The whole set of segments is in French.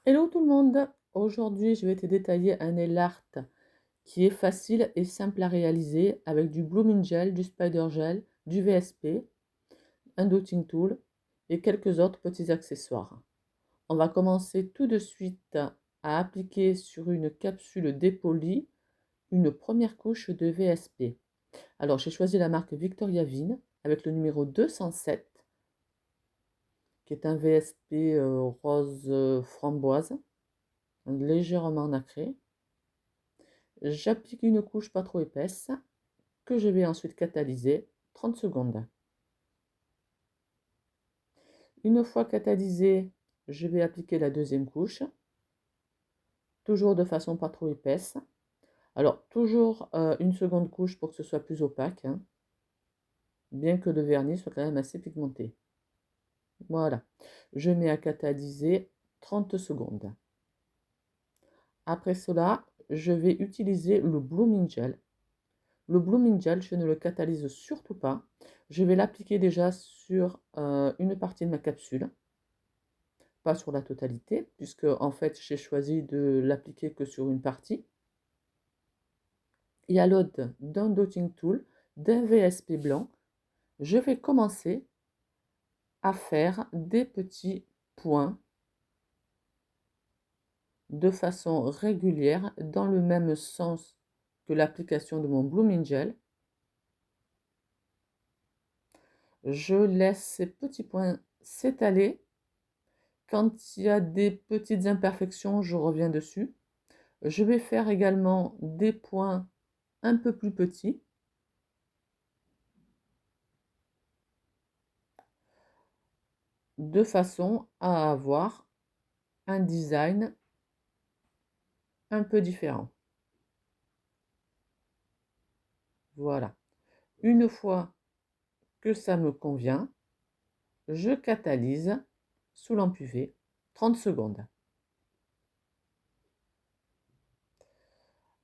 Hello tout le monde! Aujourd'hui, je vais te détailler un nail art qui est facile et simple à réaliser avec du Blooming Gel, du Spider Gel, du VSP, un dotting tool et quelques autres petits accessoires. On va commencer tout de suite à appliquer sur une capsule dépolie une première couche de VSP. Alors, j'ai choisi la marque Victoria Vin avec le numéro 207 qui est un VSP rose framboise, légèrement nacré. J'applique une couche pas trop épaisse que je vais ensuite catalyser 30 secondes. Une fois catalysée, je vais appliquer la deuxième couche, toujours de façon pas trop épaisse. Alors, toujours une seconde couche pour que ce soit plus opaque, hein, bien que le vernis soit quand même assez pigmenté. Voilà, je mets à catalyser 30 secondes. Après cela, je vais utiliser le Blooming Gel. Le Blooming Gel, je ne le catalyse surtout pas. Je vais l'appliquer déjà sur une partie de ma capsule, pas sur la totalité, puisque en fait j'ai choisi de l'appliquer que sur une partie. Et à l'aide d'un dotting tool, d'un VSP blanc, je vais commencer à faire des petits points de façon régulière dans le même sens que l'application de mon Blooming Gel. Je laisse ces petits points s'étaler. Quand il y a des petites imperfections, je reviens dessus. Je vais faire également des points un peu plus petits. De façon à avoir un design un peu différent. Voilà. Une fois que ça me convient, je catalyse sous lampe UV 30 secondes.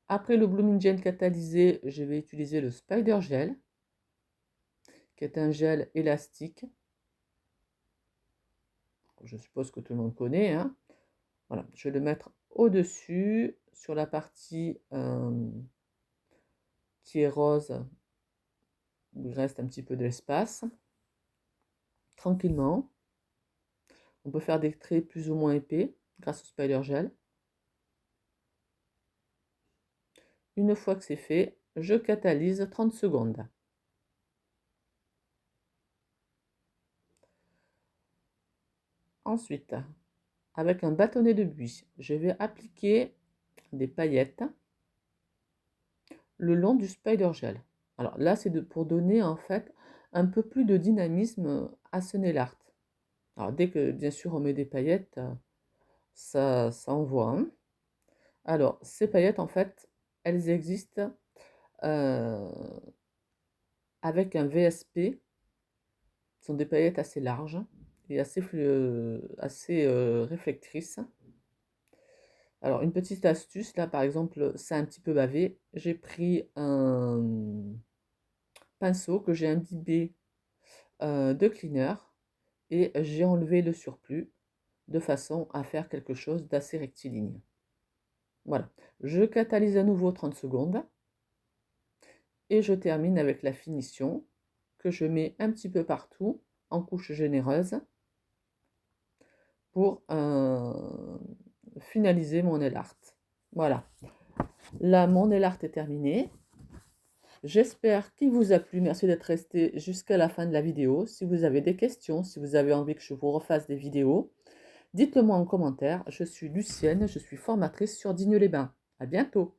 Après le Blooming Gel catalysé, je vais utiliser le Spider Gel, qui est un gel élastique. Je suppose que tout le monde connaît, hein. Voilà, je vais le mettre au-dessus, sur la partie qui est rose, où il reste un petit peu d'espace, tranquillement. On peut faire des traits plus ou moins épais grâce au Spider Gel. Une fois que c'est fait, je catalyse 30 secondes. Ensuite, avec un bâtonnet de buis, je vais appliquer des paillettes le long du Spider Gel. Alors là, c'est pour donner en fait un peu plus de dynamisme à ce nail art. Alors dès que, bien sûr, on met des paillettes, ça envoie, hein. Alors, ces paillettes, en fait, elles existent euh, avec un VSP. Ce sont des paillettes assez larges et assez réflectrices. Alors, une petite astuce, là, par exemple, c'est un petit peu bavé. J'ai pris un pinceau que j'ai imbibé de cleaner et j'ai enlevé le surplus de façon à faire quelque chose d'assez rectiligne. Voilà, je catalyse à nouveau 30 secondes et je termine avec la finition que je mets un petit peu partout en couche généreuse pour finaliser mon nail art. Voilà, là mon nail art est terminé. J'espère qu'il vous a plu. Merci d'être resté jusqu'à la fin de la vidéo. Si vous avez des questions, si vous avez envie que je vous refasse des vidéos, dites-le moi en commentaire. Je suis Lucienne, je suis formatrice sur Digne-les-Bains. À bientôt!